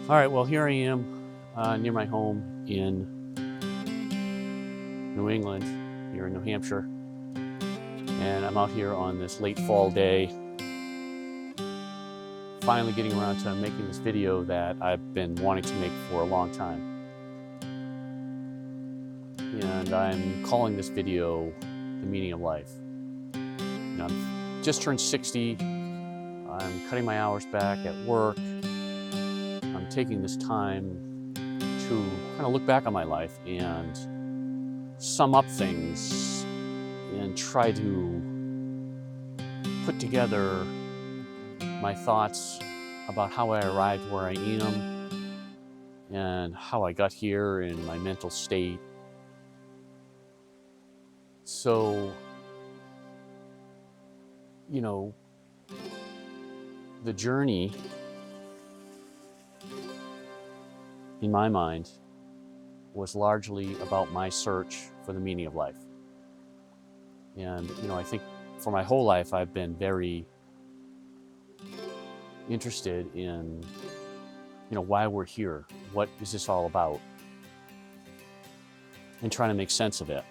All right, well, here I am near my home in New England, here in New Hampshire. And I'm out here on this late fall day, finally getting around to making this video that I've been wanting to make for a long time. And I'm calling this video The Meaning of Life. I've just turned 60. I'm cutting my hours back at work. I'm taking this time to kind of look back on my life and sum up things and try to put together my thoughts about how I arrived where I am and how I got here in my mental state. So, the journey in my mind was largely about my search for the meaning of life. And, I think for my whole life, I've been very interested in, why we're here. What is this all about? And trying to make sense of it.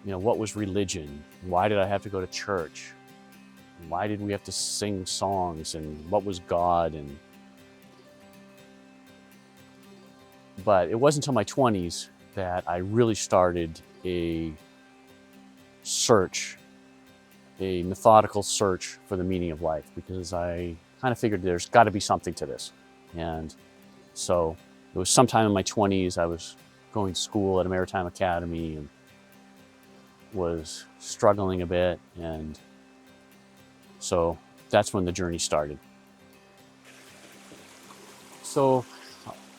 What was religion? Why did I have to go to church? Why did we have to sing songs? And what was God? But it wasn't until my 20s that I really started a search, a methodical search for the meaning of life, because I kind of figured there's got to be something to this. And so it was sometime in my 20s, I was going to school at a maritime academy and was struggling a bit. And so that's when the journey started. So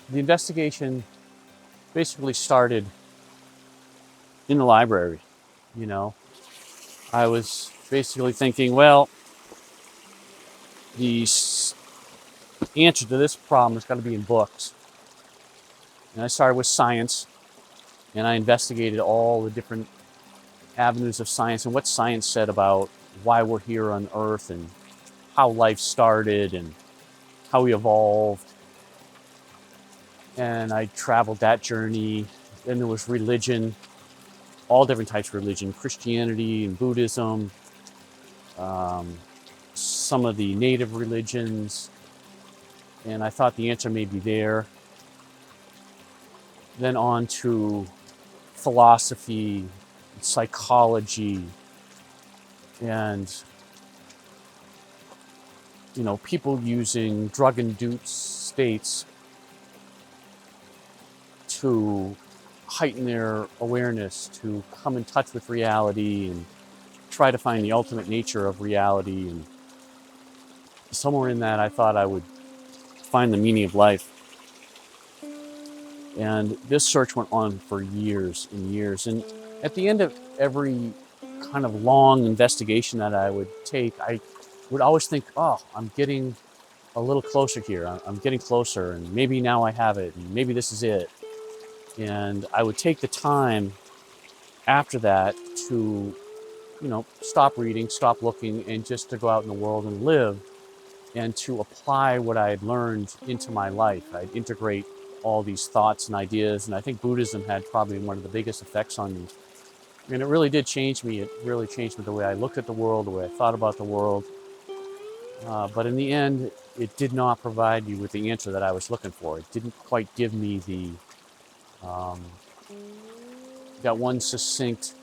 the investigation basically started in the library. I was basically thinking, well, the answer to this problem has got to be in books. And I started with science, and I investigated all the different avenues of science and what science said about why we're here on Earth and how life started and how we evolved. And I traveled that journey. Then there was religion, all different types of religion, Christianity and Buddhism, some of the native religions, and I thought the answer may be there. Then on to philosophy, psychology, and people using drug-induced states to heighten their awareness, to come in touch with reality and try to find the ultimate nature of reality. And somewhere in that, I thought I would find the meaning of life. And this search went on for years and years. And at the end of every kind of long investigation that I would take, I would always think, oh, I'm getting a little closer here. I'm getting closer, and maybe now I have it, and maybe this is it. And I would take the time after that to, stop reading, stop looking, and just to go out in the world and live and to apply what I had learned into my life. I'd integrate all these thoughts and ideas, and I think Buddhism had probably one of the biggest effects on me. And it really did change me. It really changed me the way I looked at the world, the way I thought about the world. But in the end, it did not provide me with the answer that I was looking for. It didn't quite give me that one succinct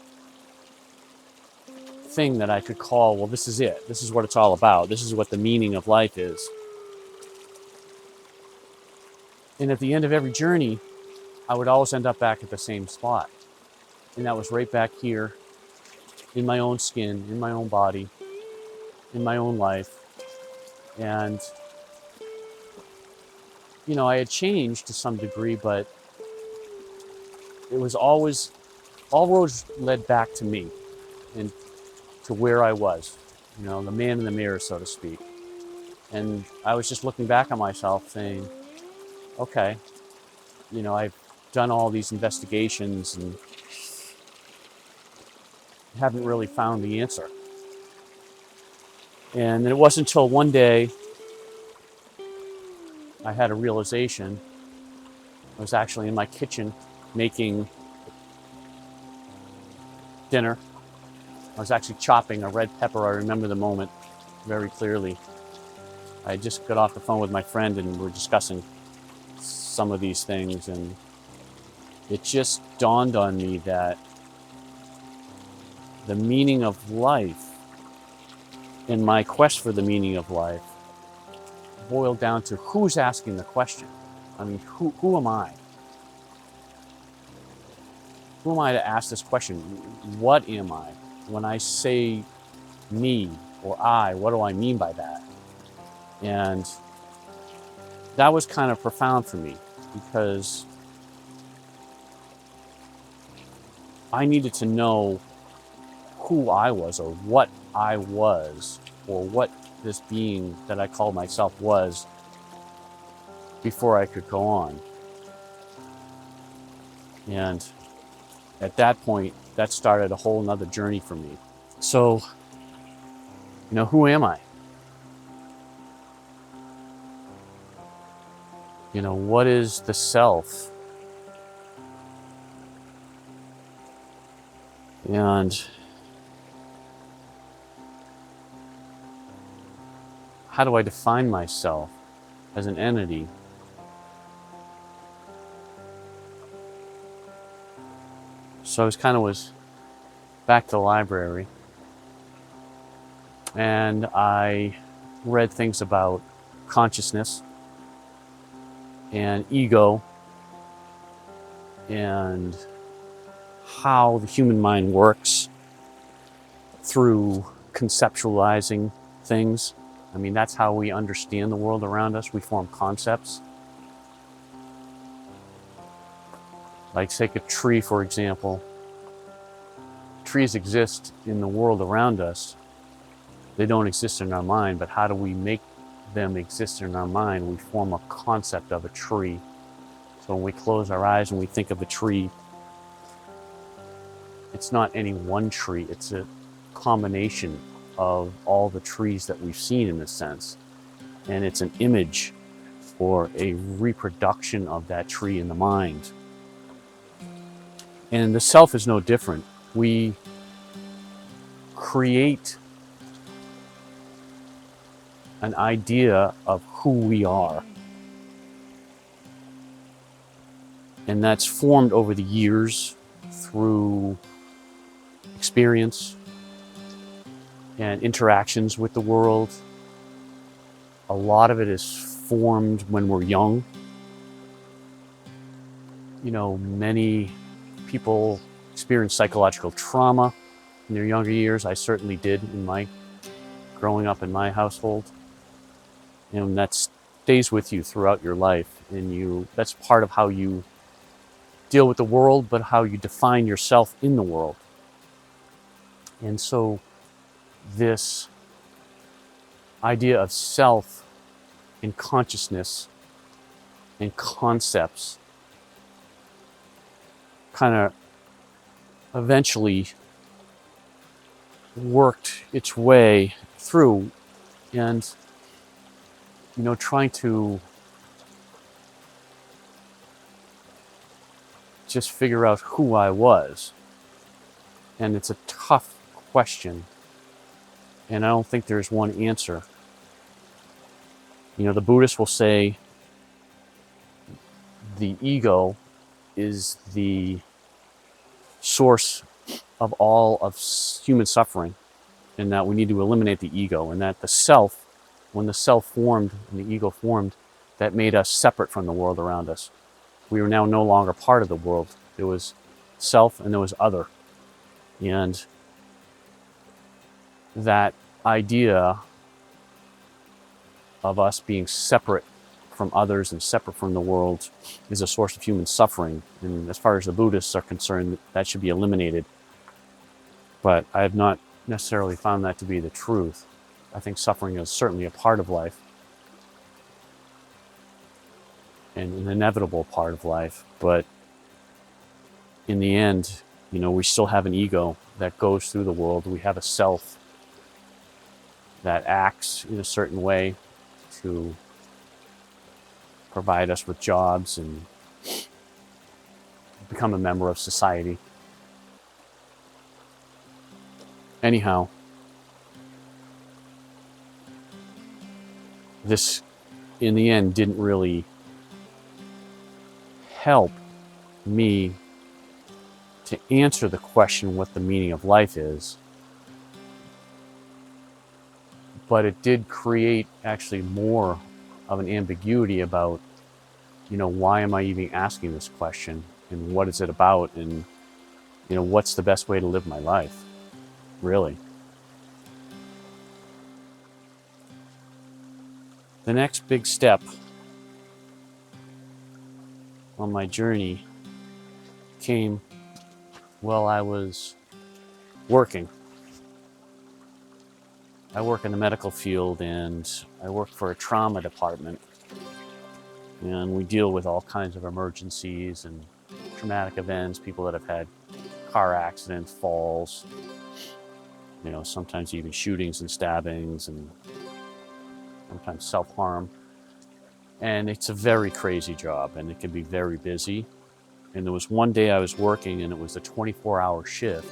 thing that I could call, well, this is it. This is what it's all about. This is what the meaning of life is. And at the end of every journey, I would always end up back at the same spot. And that was right back here in my own skin, in my own body, in my own life. And, I had changed to some degree, but it was always, all roads led back to me and to where I was, the man in the mirror, so to speak. And I was just looking back on myself saying, okay, I've done all these investigations and haven't really found the answer. And it wasn't until one day I had a realization. I was actually in my kitchen making dinner. I was actually chopping a red pepper. I remember the moment very clearly. I just got off the phone with my friend and we're discussing some of these things, and it just dawned on me that the meaning of life, in my quest for the meaning of life, boiled down to who's asking the question. I mean, who am I? Who am I to ask this question? What am I? When I say me or I, what do I mean by that? And that was kind of profound for me, because I needed to know who I was, or what I was, or what this being that I called myself was, before I could go on. And at that point, that started a whole nother journey for me. So, who am I? What is the self? And how do I define myself as an entity? So I was back to the library, and I read things about consciousness and ego and how the human mind works through conceptualizing things. I mean, that's how we understand the world around us. We form concepts. Like, take a tree, for example. Trees exist in the world around us. They don't exist in our mind, but how do we make them exist in our mind? We form a concept of a tree. So when we close our eyes and we think of a tree, it's not any one tree, it's a combination of all the trees that we've seen, in a sense. And it's an image or a reproduction of that tree in the mind. And the self is no different. We create an idea of who we are. And that's formed over the years through experience and interactions with the world. A lot of it is formed when we're young. Many people experience psychological trauma in their younger years. I certainly did in my growing up in my household. And that stays with you throughout your life. And that's part of how you deal with the world, but how you define yourself in the world. And so this idea of self and consciousness and concepts kind of eventually worked its way through, and trying to just figure out who I was. And it's a tough question, and I don't think there's one answer. The Buddhists will say the ego is the source of all of human suffering, and that we need to eliminate the ego, and that the self, when the self formed and the ego formed, that made us separate from the world around us. We were now no longer part of the world. There was self and there was other. And that idea of us being separate from others and separate from the world is a source of human suffering. And as far as the Buddhists are concerned, that should be eliminated. But I have not necessarily found that to be the truth. I think suffering is certainly a part of life, and an inevitable part of life. But in the end, we still have an ego that goes through the world. We have a self that acts in a certain way to provide us with jobs and become a member of society. Anyhow, this in the end didn't really help me to answer the question what the meaning of life is, but it did create actually more of an ambiguity about, why am I even asking this question, and what is it about, and what's the best way to live my life, really. The next big step on my journey came while I was working. I work in the medical field, and I work for a trauma department, and we deal with all kinds of emergencies and traumatic events, people that have had car accidents, falls, sometimes even shootings and stabbings, and sometimes self-harm. And it's a very crazy job, and it can be very busy. And there was one day I was working, and it was a 24-hour shift,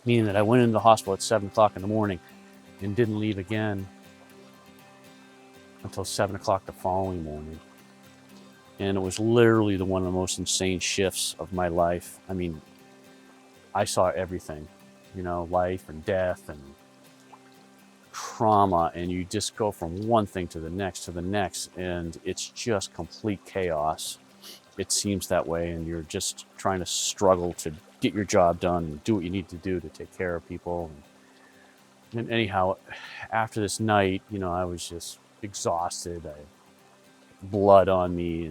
meaning that I went into the hospital at 7 o'clock in the morning and didn't leave again until 7 o'clock the following morning. And it was literally one of the most insane shifts of my life. I mean, I saw everything, life and death and trauma, and you just go from one thing to the next, and it's just complete chaos. It seems that way, and you're just trying to struggle to get your job done and do what you need to do to take care of people. And anyhow, after this night, I was just exhausted. I had blood on me,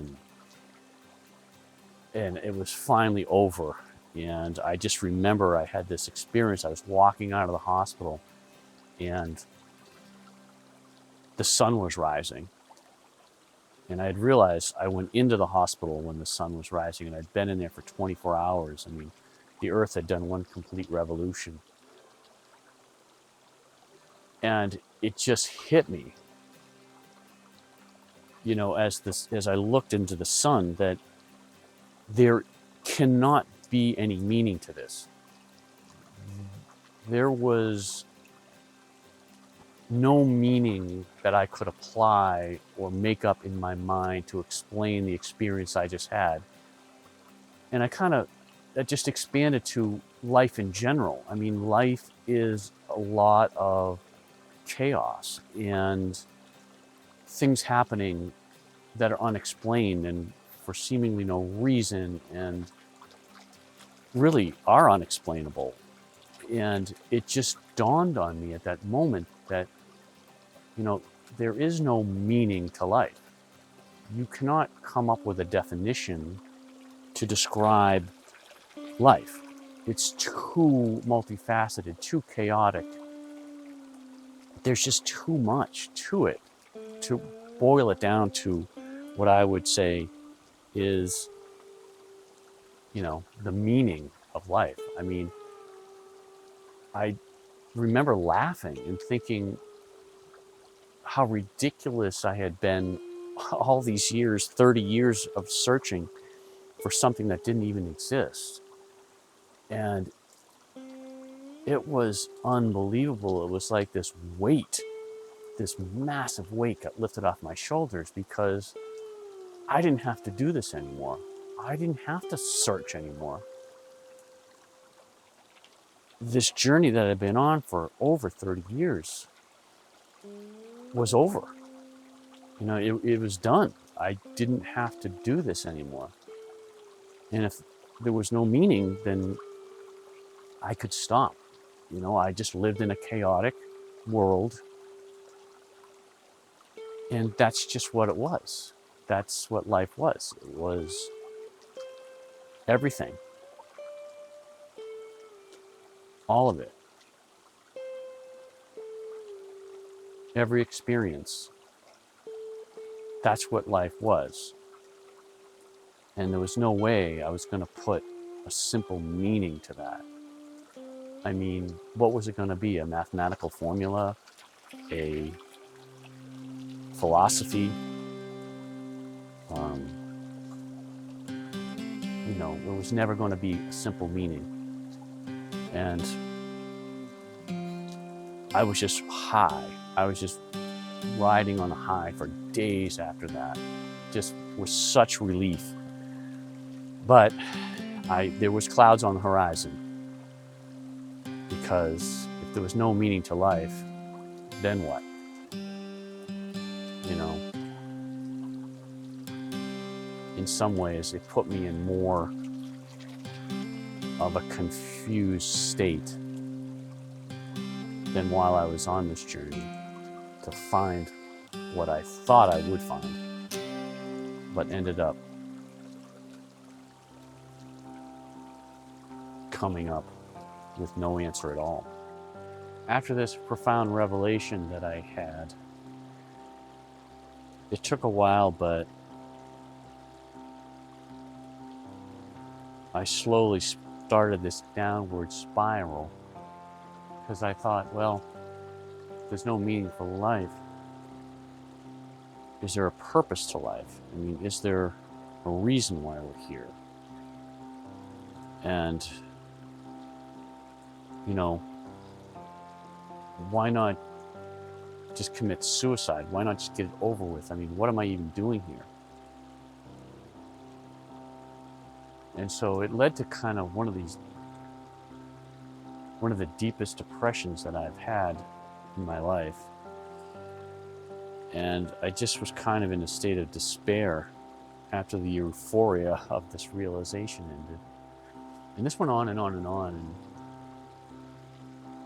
and it was finally over. And I just remember I had this experience. I was walking out of the hospital, and the sun was rising. And I had realized I went into the hospital when the sun was rising, and I'd been in there for 24 hours. I mean, the earth had done one complete revolution. And it just hit me, as I looked into the sun, that there cannot be any meaning to this. There was no meaning that I could apply or make up in my mind to explain the experience I just had. And that just expanded to life in general. I mean, life is a lot of chaos and things happening that are unexplained and for seemingly no reason, and really are unexplainable. And it just dawned on me at that moment that, there is no meaning to life. You cannot come up with a definition to describe life. It's too multifaceted, too chaotic. There's just too much to it to boil it down to what I would say is, the meaning of life. I mean, I remember laughing and thinking how ridiculous I had been all these years, 30 years of searching for something that didn't even exist. And it was unbelievable. It was like this massive weight got lifted off my shoulders, because I didn't have to do this anymore. I didn't have to search anymore. This journey that I've been on for over 30 years was over. It was done. I didn't have to do this anymore. And if there was no meaning, then I could stop. I just lived in a chaotic world. And that's just what it was. That's what life was. It was everything. All of it. Every experience. That's what life was. And there was no way I was going to put a simple meaning to that. I mean, what was it going to be? A mathematical formula? A philosophy? Um, it was never going to be a simple meaning. And I was just high. I was just riding on a high for days after that, just with such relief. But there was clouds on the horizon, because if there was no meaning to life, then what? In some ways, it put me in more of a confused state than while I was on this journey to find what I thought I would find, but ended up coming up with no answer at all. After this profound revelation that I had, it took a while, but I slowly started this downward spiral, because I thought, well, there's no meaning for life. Is there a purpose to life? I mean, is there a reason why we're here? And, why not just commit suicide? Why not just get it over with? I mean, what am I even doing here? And so it led to kind of one of the deepest depressions that I've had in my life. And I just was kind of in a state of despair after the euphoria of this realization ended. And this went on and on and on. And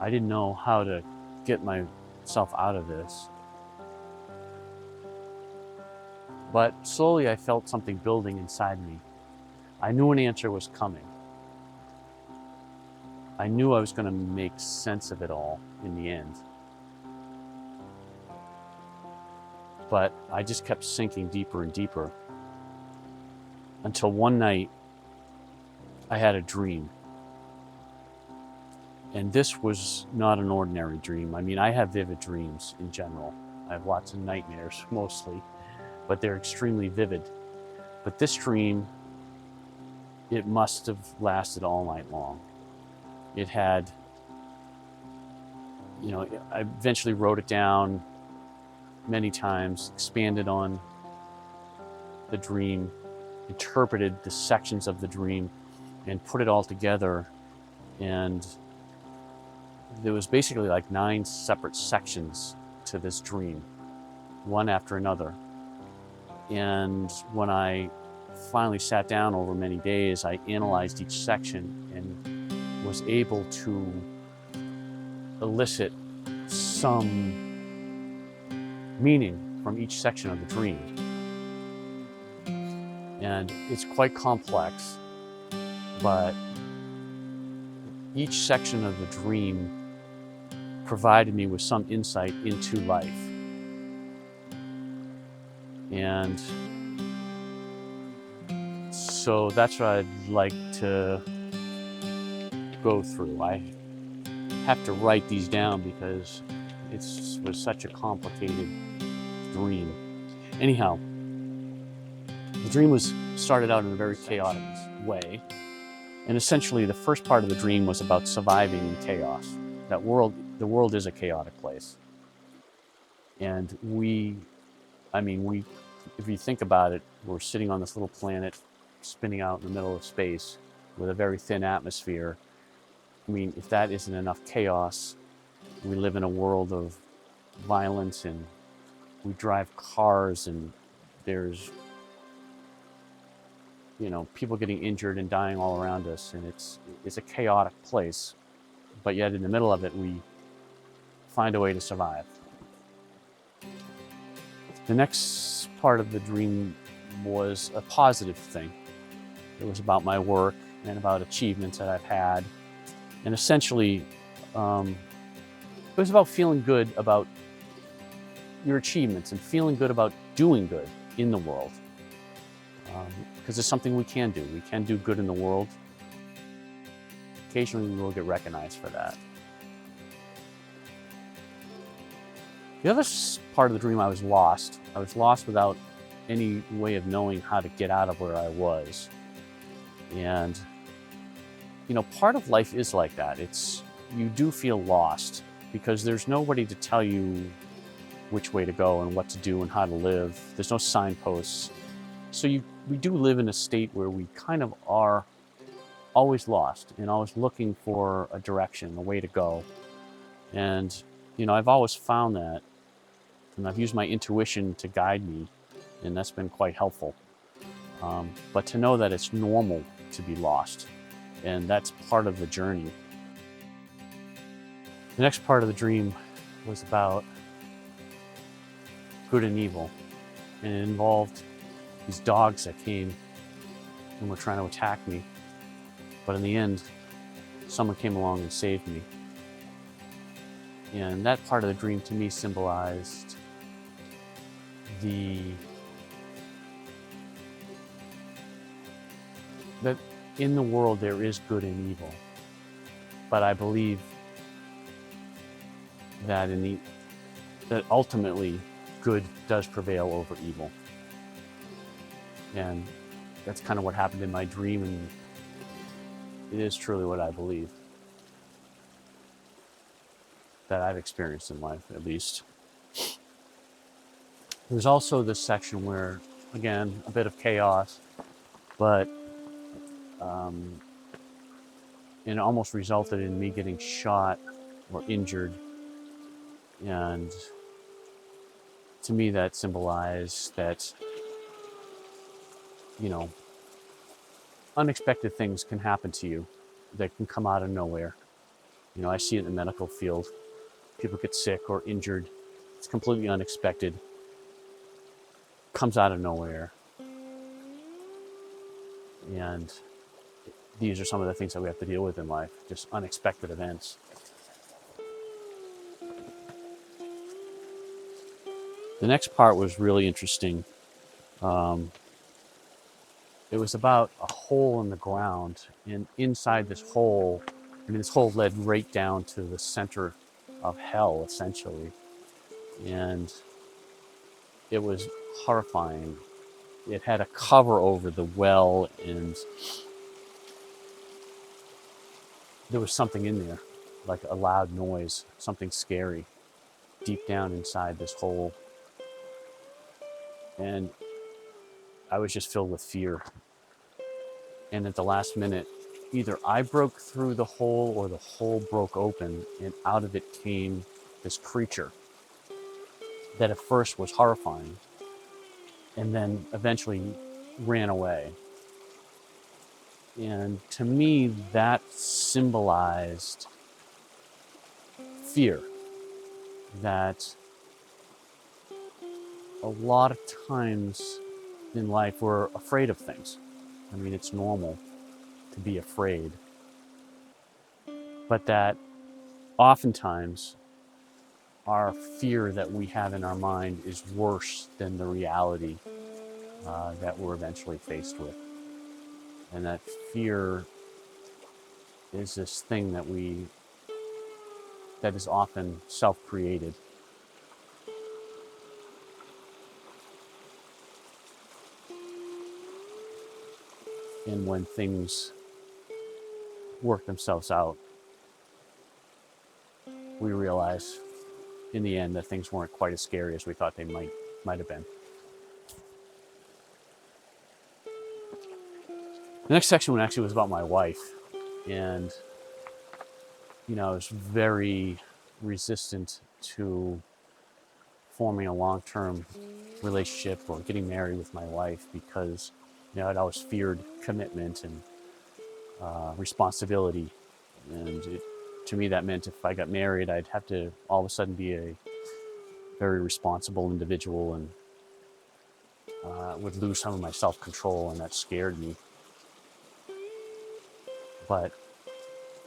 I didn't know how to get myself out of this. But slowly I felt something building inside me. I knew an answer was coming. I knew I was going to make sense of it all in the end. But I just kept sinking deeper and deeper, until one night I had a dream. And this was not an ordinary dream. I mean, I have vivid dreams in general. I have lots of nightmares mostly, but they're extremely vivid. But this dream, it must have lasted all night long. It had, I eventually wrote it down many times, expanded on the dream, interpreted the sections of the dream, and put it all together. And there was basically like 9 separate sections to this dream, one after another. And when I finally sat down over many days, I analyzed each section and was able to elicit some meaning from each section of the dream. And it's quite complex, but each section of the dream provided me with some insight into life. And so that's what I'd like to go through. I have to write these down because it was such a complicated dream. Anyhow, the dream started out in a very chaotic way. And essentially the first part of the dream was about surviving in chaos. The world is a chaotic place. And if you think about it, we're sitting on this little planet spinning out in the middle of space with a very thin atmosphere. I mean, if that isn't enough chaos, we live in a world of violence, and we drive cars, and there's people getting injured and dying all around us, and it's a chaotic place. But yet in the middle of it, we find a way to survive. The next part of the dream was a positive thing. It was about my work and about achievements that I've had. And essentially, it was about feeling good about your achievements and feeling good about doing good in the world. Because it's something we can do. We can do good in the world. Occasionally we will get recognized for that. The other part of the dream, I was lost. I was lost without any way of knowing how to get out of where I was. And, part of life is like that. You do feel lost because there's nobody to tell you which way to go and what to do and how to live. There's no signposts. So we do live in a state where we kind of are always lost and always looking for a direction, a way to go. And, I've always found that, and I've used my intuition to guide me, and that's been quite helpful. But to know that it's normal to be lost, and that's part of the journey. The next part of the dream was about good and evil, and it involved these dogs that came and were trying to attack me. But in the end, someone came along and saved me. And that part of the dream to me symbolized that in the world there is good and evil. But I believe that that ultimately good does prevail over evil. And that's kind of what happened in my dream, and it is truly what I believe that I've experienced in life, at least. There's also this section where, again, a bit of chaos, but it almost resulted in me getting shot or injured. And to me, that symbolized that, unexpected things can happen to you that can come out of nowhere. I see it in the medical field. People get sick or injured. It's completely unexpected. Comes out of nowhere. And these are some of the things that we have to deal with in life, just unexpected events. The next part was really interesting. It was about a hole in the ground, and inside this hole, this hole led right down to the center of hell, essentially. And it was horrifying. It had a cover over the well, and there was something in there, like a loud noise, something scary, deep down inside this hole. And I was just filled with fear. And at the last minute, either I broke through the hole or the hole broke open, and out of it came this creature that at first was horrifying and then eventually ran away. And to me, that symbolized fear. That a lot of times in life we're afraid of things. It's normal to be afraid. But that oftentimes our fear that we have in our mind is worse than the reality that we're eventually faced with. And that fear is this thing that is often self-created. And when things work themselves out, we realize in the end that things weren't quite as scary as we thought they might have been. The next section actually was about my wife. And, I was very resistant to forming a long-term relationship or getting married with my wife because, I'd always feared commitment and responsibility. And to me, that meant if I got married, I'd have to all of a sudden be a very responsible individual and would lose some of my self-control, and that scared me. But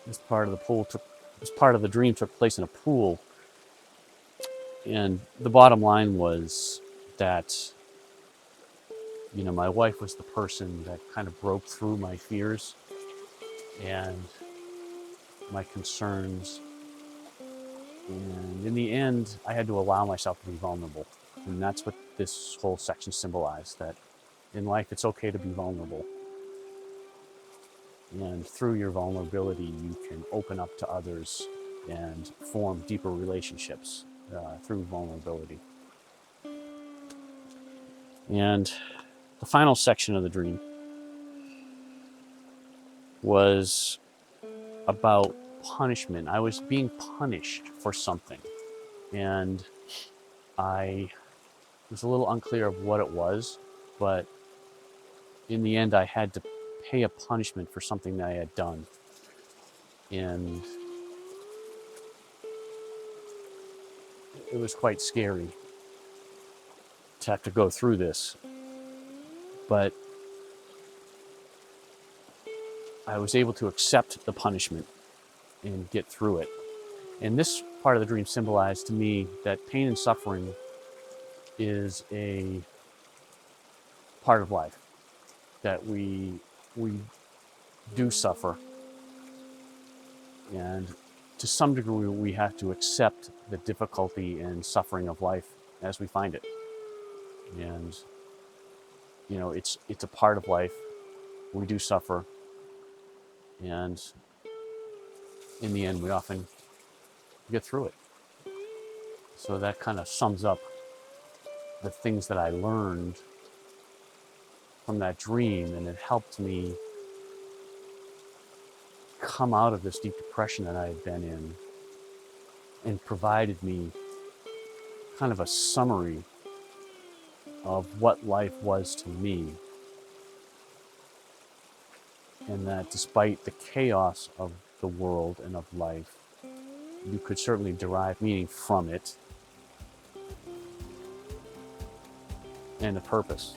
this part of the dream took place in a pool. And the bottom line was that, my wife was the person that kind of broke through my fears and my concerns. And in the end, I had to allow myself to be vulnerable. And that's what this whole section symbolized, that in life it's okay to be vulnerable. And through your vulnerability, you can open up to others and form deeper relationships through vulnerability. And the final section of the dream was about punishment. I was being punished for something, and I was a little unclear of what it was, but in the end I had to pay a punishment for something that I had done. And it was quite scary to have to go through this, but I was able to accept the punishment and get through it. And this part of the dream symbolized to me that pain and suffering is a part of life, that we do suffer, and to some degree we have to accept the difficulty and suffering of life as we find it. And it's a part of life. We do suffer, and in the end we often get through it. So that kind of sums up the things that I learned from that dream, and it helped me come out of this deep depression that I had been in, and provided me kind of a summary of what life was to me. And that despite the chaos of the world and of life, you could certainly derive meaning from it and a purpose.